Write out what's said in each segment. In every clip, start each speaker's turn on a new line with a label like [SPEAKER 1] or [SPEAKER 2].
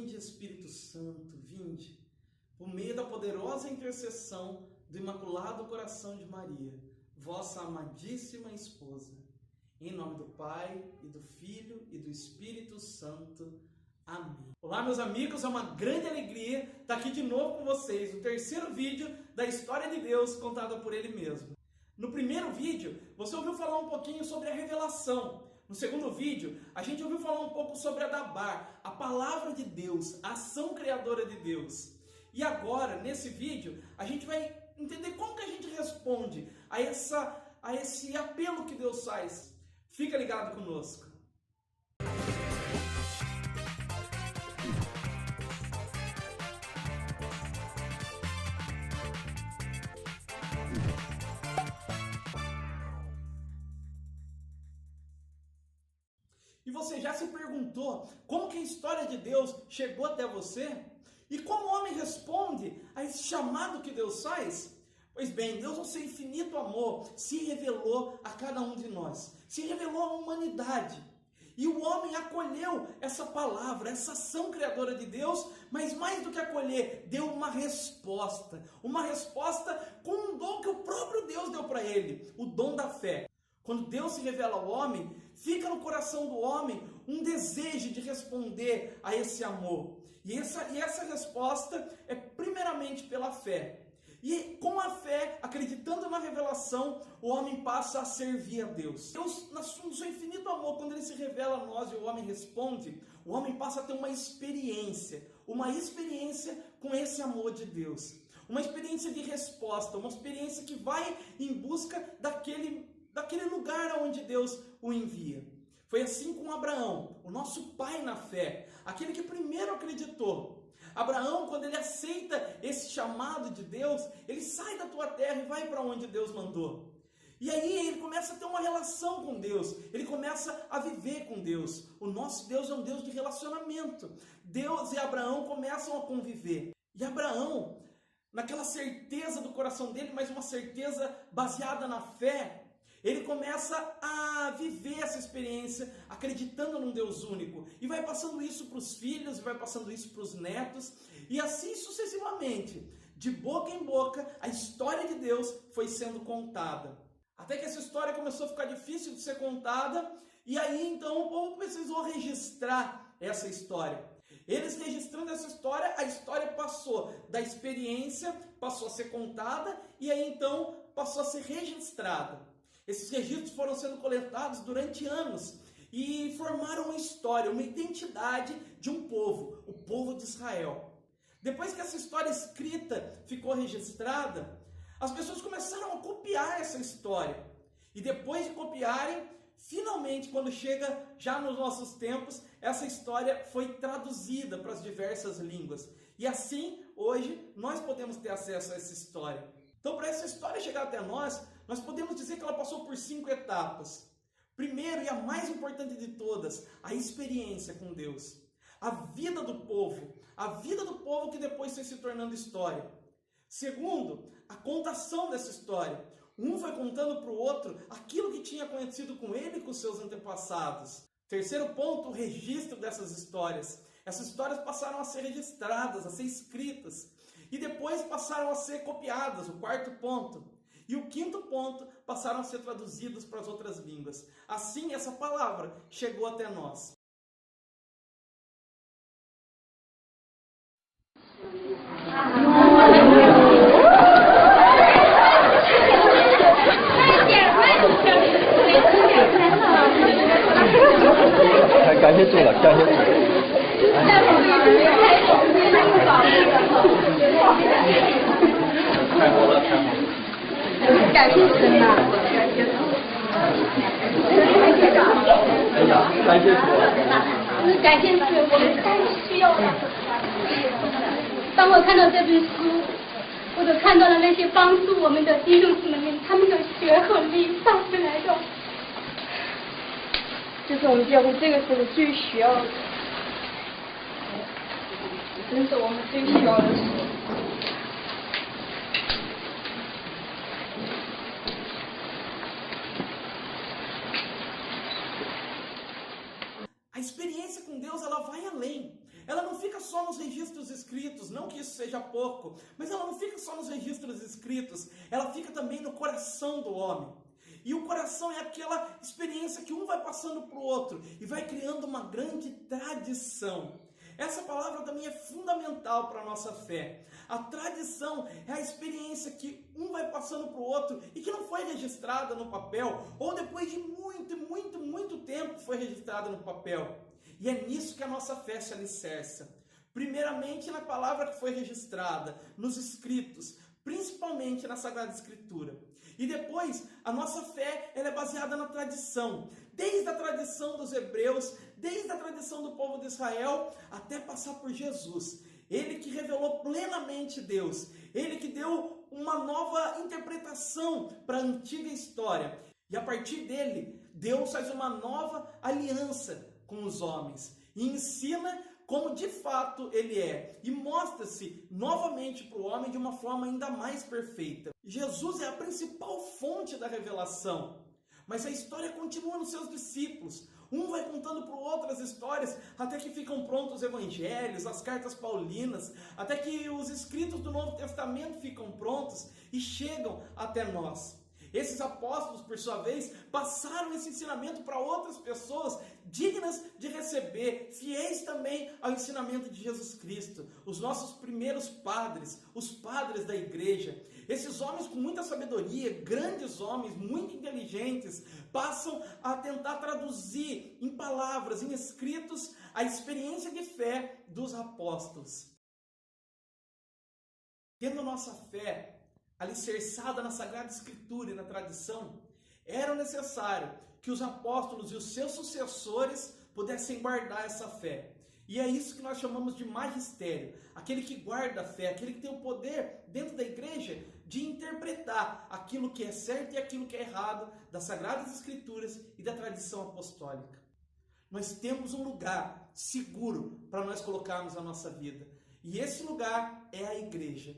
[SPEAKER 1] Vinde, Espírito Santo, vinde, por meio da poderosa intercessão do Imaculado Coração de Maria, vossa amadíssima esposa. Em nome do Pai, e do Filho, e do Espírito Santo. Amém. Olá, meus amigos, é uma grande alegria estar aqui de novo com vocês, no terceiro vídeo da história de Deus contada por Ele mesmo. No primeiro vídeo, você ouviu falar um pouquinho sobre a revelação. No segundo vídeo, a gente ouviu falar um pouco sobre a Dabar, a palavra de Deus, a ação criadora de Deus. E agora, nesse vídeo, a gente vai entender como que a gente responde a esse apelo que Deus faz. Fica ligado conosco. E você já se perguntou como que a história de Deus chegou até você? E como o homem responde a esse chamado que Deus faz? Pois bem, Deus, no seu infinito amor, se revelou a cada um de nós. Se revelou à humanidade. E o homem acolheu essa palavra, essa ação criadora de Deus, mas mais do que acolher, deu uma resposta. Uma resposta com um dom que o próprio Deus deu para ele, o dom da fé. Quando Deus se revela ao homem, fica no coração do homem um desejo de responder a esse amor. E essa resposta é primeiramente pela fé. E com a fé, acreditando na revelação, o homem passa a servir a Deus. Deus, no seu infinito amor, quando Ele se revela a nós e o homem responde, o homem passa a ter uma experiência com esse amor de Deus. Uma experiência de resposta, uma experiência que vai em busca daquele lugar onde Deus o envia. Foi assim com Abraão, o nosso pai na fé, aquele que primeiro acreditou. Abraão, quando ele aceita esse chamado de Deus, ele sai da tua terra e vai para onde Deus mandou. E aí ele começa a ter uma relação com Deus, ele começa a viver com Deus. O nosso Deus é um Deus de relacionamento. Deus e Abraão começam a conviver. E Abraão, naquela certeza do coração dele, mas uma certeza baseada na fé, ele começa a viver essa experiência acreditando num Deus único. E vai passando isso para os filhos, e vai passando isso para os netos. E assim sucessivamente, de boca em boca, a história de Deus foi sendo contada. Até que essa história começou a ficar difícil de ser contada. E aí então o povo precisou registrar essa história. Eles registrando essa história, a história passou da experiência, passou a ser contada. E aí então passou a ser registrada. Esses registros foram sendo coletados durante anos e formaram uma história, uma identidade de um povo, o povo de Israel. Depois que essa história escrita ficou registrada, as pessoas começaram a copiar essa história. E depois de copiarem, finalmente, quando chega já nos nossos tempos, essa história foi traduzida para as diversas línguas. E assim, hoje, nós podemos ter acesso a essa história. Então, para essa história chegar até nós podemos dizer que ela passou por 5 etapas. Primeiro, e a mais importante de todas, a experiência com Deus. A vida do povo que depois foi se tornando história. Segundo, a contação dessa história. Um foi contando para o outro aquilo que tinha acontecido com ele e com seus antepassados. Terceiro ponto, o registro dessas histórias. Essas histórias passaram a ser registradas, a ser escritas. E depois passaram a ser copiadas, o quarto ponto. E o quinto ponto, passaram a ser traduzidos para as outras línguas. Assim, essa palavra chegou até nós.
[SPEAKER 2] 感谢主，我们太需要了。当我看到这本书，我都看到了那些帮助我们的弟兄姊妹们，他们的血和力带回来的，这是我们教会这个时候最需要的，真是我们最需要的事。
[SPEAKER 1] A experiência com Deus, ela vai além. Ela não fica só nos registros escritos, não que isso seja pouco, mas ela não fica só nos registros escritos, ela fica também no coração do homem. E o coração é aquela experiência que um vai passando para o outro e vai criando uma grande tradição. Essa palavra também é fundamental para a nossa fé. A tradição é a experiência que um vai passando para o outro e que não foi registrada no papel, ou depois de muito tempo foi registrada no papel. E é nisso que a nossa fé se alicerça. Primeiramente na palavra que foi registrada, nos escritos, principalmente na Sagrada Escritura. E depois, a nossa fé ela é baseada na tradição. Desde a tradição dos hebreus, desde a tradição do povo de Israel, até passar por Jesus. Ele que revelou plenamente Deus. Ele que deu uma nova interpretação para a antiga história. E a partir dele, Deus faz uma nova aliança com os homens. E ensina como de fato ele é, e mostra-se novamente para o homem de uma forma ainda mais perfeita. Jesus é a principal fonte da revelação, mas a história continua nos seus discípulos. Um vai contando para o outro as histórias, até que ficam prontos os evangelhos, as cartas paulinas, até que os escritos do Novo Testamento ficam prontos e chegam até nós. Esses apóstolos, por sua vez, passaram esse ensinamento para outras pessoas dignas de receber, fiéis também ao ensinamento de Jesus Cristo. Os nossos primeiros padres, os padres da igreja. Esses homens com muita sabedoria, grandes homens, muito inteligentes, passam a tentar traduzir em palavras, em escritos, a experiência de fé dos apóstolos. Tendo nossa fé alicerçada na Sagrada Escritura e na tradição, era necessário que os apóstolos e os seus sucessores pudessem guardar essa fé. E é isso que nós chamamos de magistério, aquele que guarda a fé, aquele que tem o poder dentro da igreja de interpretar aquilo que é certo e aquilo que é errado das Sagradas Escrituras e da tradição apostólica. Nós temos um lugar seguro para nós colocarmos a nossa vida, e esse lugar é a igreja.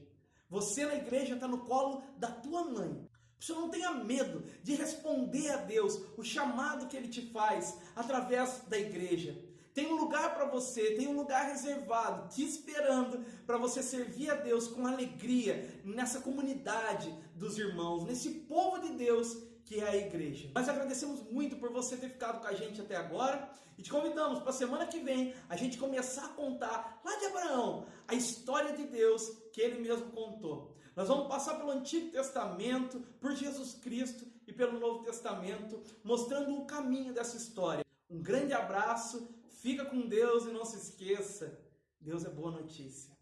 [SPEAKER 1] Você na igreja está no colo da tua mãe. Você não tenha medo de responder a Deus o chamado que Ele te faz através da igreja. Tem um lugar para você, tem um lugar reservado, te esperando para você servir a Deus com alegria nessa comunidade dos irmãos, nesse povo de Deus que é a igreja. Nós agradecemos muito por você ter ficado com a gente até agora e te convidamos para a semana que vem a gente começar a contar lá de Abraão a história de Deus que ele mesmo contou. Nós vamos passar pelo Antigo Testamento, por Jesus Cristo e pelo Novo Testamento, mostrando o caminho dessa história. Um grande abraço, fica com Deus e não se esqueça, Deus é boa notícia.